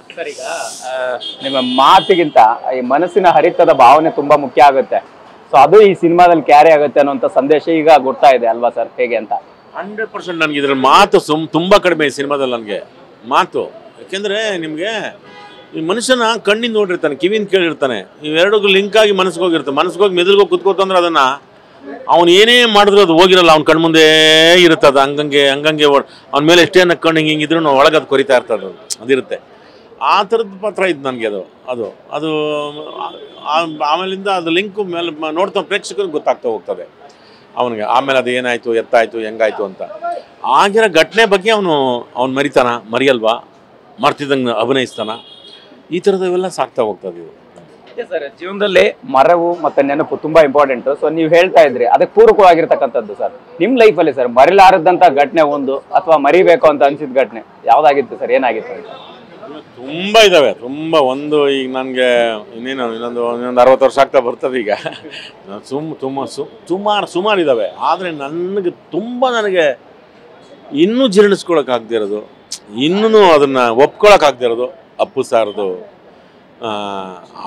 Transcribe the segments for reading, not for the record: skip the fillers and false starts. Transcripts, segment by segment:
Sir ಈಗ ನಿಮ್ಮ ಮಾತಿಗಿಂತ ಈ ಮನಸ್ಸಿನ ಹರಿತದ ಭಾವನೆ ತುಂಬಾ ಮುಖ್ಯ ಆಗುತ್ತೆ. ಸೊ ಅದು ಈ ಸಿನಿಮಾದಲ್ಲಿ ಕ್ಯಾರಿ ಆಗುತ್ತೆ ಅನ್ನೋಂಥ ಸಂದೇಶ ಈಗ ಗೊತ್ತಾ ಇದೆ ಅಲ್ವಾ ಸರ್, ಹೇಗೆ ಅಂತ? 100% ನನಗೆ ಇದ್ರ ಮಾತು ತುಂಬ ಕಡಿಮೆ ಈ ಸಿನಿಮಾದಲ್ಲಿ ನನಗೆ ಮಾತು. ಯಾಕೆಂದರೆ ನಿಮಗೆ ಈ ಮನುಷ್ಯನ ಕಣ್ಣಿಂದ ನೋಡಿರ್ತಾನೆ, ಕಿವಿಯಿಂದ ಕೇಳಿರ್ತಾನೆ, ಇವೆರಡಿಗೂ ಲಿಂಕ್ ಆಗಿ ಮನಸ್ಸಿಗೆ ಹೋಗಿರ್ತಾನೆ. ಮನಸ್ಸಿಗೆ ಹೋಗಿ ಮೆದುಳಿಗೆ ಕೂತ್ಕೋತಂದ್ರೆ ಅದನ್ನು ಅವ್ನು ಏನೇ ಮಾಡಿದ್ರು ಅದು ಹೋಗಿರಲ್ಲ, ಅವ್ನ ಕಣ್ಮುಂದೇ ಇರುತ್ತೆ. ಅದು ಹಂಗಂಗೆ ಅವ್ನ ಮೇಲೆ ಎಷ್ಟೇ ನಕ್ಕೊಂಡು ಹಿಂಗಿದ್ರು ಒಳಗೆ ಅದು ಕೊರಿತಾ ಇರ್ತದೆ, ಅದಿರುತ್ತೆ. ಆ ಥರದ ಪಾತ್ರ ಇದ್ದು ನನಗೆ ಅದು ಆಮೇಲಿಂದ ಅದು ಲಿಂಕು ಮೇಲೆ ನೋಡ್ತಾ ಪ್ರೇಕ್ಷಕರಿಗೆ ಗೊತ್ತಾಗ್ತಾ ಹೋಗ್ತದೆ ಅವನಿಗೆ. ಆಮೇಲೆ ಅದು ಏನಾಯಿತು, ಎತ್ತಾಯಿತು, ಹೆಂಗಾಯಿತು ಅಂತ ಆಗಿರೋ ಘಟನೆ ಬಗ್ಗೆ ಅವ್ನು ಮರಿಯಲ್ವಾ, ಮಾಡ್ತಿದ್ದಂಗೆ ಅಭಿನಯಿಸ್ತಾನ, ಈ ಥರದವೆಲ್ಲ ಸಾಕ್ತಾ ಹೋಗ್ತದೆ ಇದು. ಸರ್ ಜೀವನದಲ್ಲಿ ಮರವು ಮತ್ತೆ ನೆನಪು ತುಂಬಾ ಇಂಪಾರ್ಟೆಂಟ್. ಸೊ ನೀವು ಹೇಳ್ತಾ ಇದ್ರಿ ಅದಕ್ಕೆ ಪೂರಕವಾಗಿರ್ತಕ್ಕಂಥದ್ದು ಸರ್. ನಿಮ್ಮ ಲೈಫಲ್ಲಿ ಸರ್ ಮರಿಲಾರದಂಥ ಘಟನೆ ಒಂದು ಅಥವಾ ಮರಿಬೇಕು ಅಂತ ಅನ್ಸಿದ ಘಟನೆ ಯಾವ್ದಾಗಿತ್ತು ಸರ್, ಏನಾಗಿತ್ತು ಅಂತ? ತುಂಬ ಇದ್ದಾವೆ, ತುಂಬ. ಒಂದು ಈಗ ನನಗೆ ಇನ್ನೊಂದು 60 ವರ್ಷ ಆಗ್ತಾ ಬರ್ತದೆ ಈಗ. ಸುಮಾರು ಇದ್ದಾವೆ. ಆದರೆ ನನಗೆ ಇನ್ನೂ ಜೀರ್ಣಿಸ್ಕೊಳಕ್ಕಾಗದೇ ಇರೋದು, ಇನ್ನೂ ಅದನ್ನು ಒಪ್ಕೊಳಕ್ಕಾಗದೇ ಇರೋದು ಅಪ್ಪು ಸಾರ್ದು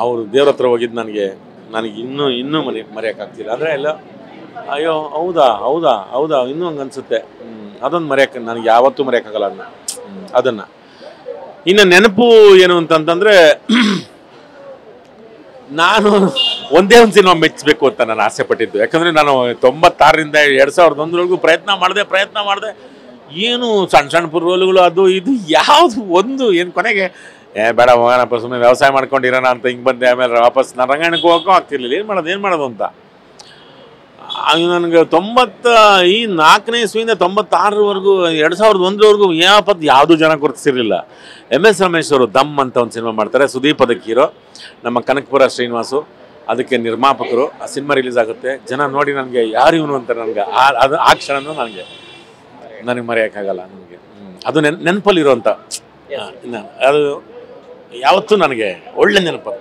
ಅವರು ದೇವ್ರ ಹತ್ರ ಹೋಗಿದ್ದು ನನಗೆ ಇನ್ನೂ ಮರೆಯೋಕ್ಕಾಗ್ತಿಲ್ಲ. ಅಂದರೆ ಎಲ್ಲ ಅಯ್ಯೋ ಹೌದಾ ಇನ್ನೂ ಹಂಗೆ ಅನಿಸುತ್ತೆ. ಅದೊಂದು ನನಗೆ ಯಾವತ್ತೂ ಮರೆಯೋಕ್ಕಾಗಲ್ಲ ಅದನ್ನು. ಇನ್ನು ನೆನಪು ಏನು ಅಂತಂತಂದರೆ, ನಾನು ಒಂದೇ ಒಂದು ಸಿನಿಮಾ ಮೆಚ್ಚಬೇಕು ಅಂತ ನಾನು ಆಸೆ ಪಟ್ಟಿದ್ದು. ಯಾಕಂದರೆ ನಾನು 96ರಿಂದ 2001 ಪ್ರಯತ್ನ ಮಾಡಿದೆ. ಏನು ಸಣ್ಣ ರೋಲ್ಗಳು ಅದು ಇದು ಯಾವುದು ಒಂದು ಏನು ಕೊನೆಗೆ ಬೇಡ ಹೋಗೋಣಪ್ಪ, ಸುಮ್ಮನೆ ವ್ಯವಸಾಯ ಮಾಡ್ಕೊಂಡಿರೋಣ ಅಂತ ಹಿಂಗೆ ಬಂದೆ. ಆಮೇಲೆ ವಾಪಸ್ ನಾನು ರಂಗಾಯಣಕ್ಕೆ ಹೋಗೋಕ್ಕೂ ಆಗ್ತಿರ್ಲಿಲ್ಲ. ಏನು ಮಾಡೋದು ಅಂತ ನನಗೆ 94ನೇ ಇಸ್ವಿಯಿಂದ 96ರವರೆಗೂ 2001ರವರೆಗೂ ಯಾವುದೂ ಜನ ಗುರುತಿಸಿರಲಿಲ್ಲ. MS ರಮೇಶ್ ಅವರು ದಮ್ ಅಂತ ಒಂದು ಸಿನಿಮಾ ಮಾಡ್ತಾರೆ, ಸುದೀಪ್ ಅದಕ್ಕೆ ಹೀರೋ, ನಮ್ಮ ಕನಕಪುರ ಶ್ರೀನಿವಾಸು ಅದಕ್ಕೆ ನಿರ್ಮಾಪಕರು. ಆ ಸಿನಿಮಾ ರಿಲೀಸ್ ಆಗುತ್ತೆ, ಜನ ನೋಡಿ ನನಗೆ ಯಾರು ಇವನು ಅಂತ ನನಗೆ ಆ ಕ್ಷಣನೂ ನನಗೆ ಮರೆಯೋಕ್ಕಾಗಲ್ಲ. ನನಗೆ ಅದು ನೆನಪಲ್ಲಿರುವಂಥ ಅದು ಯಾವತ್ತೂ ನನಗೆ ಒಳ್ಳೆ ನೆನಪು.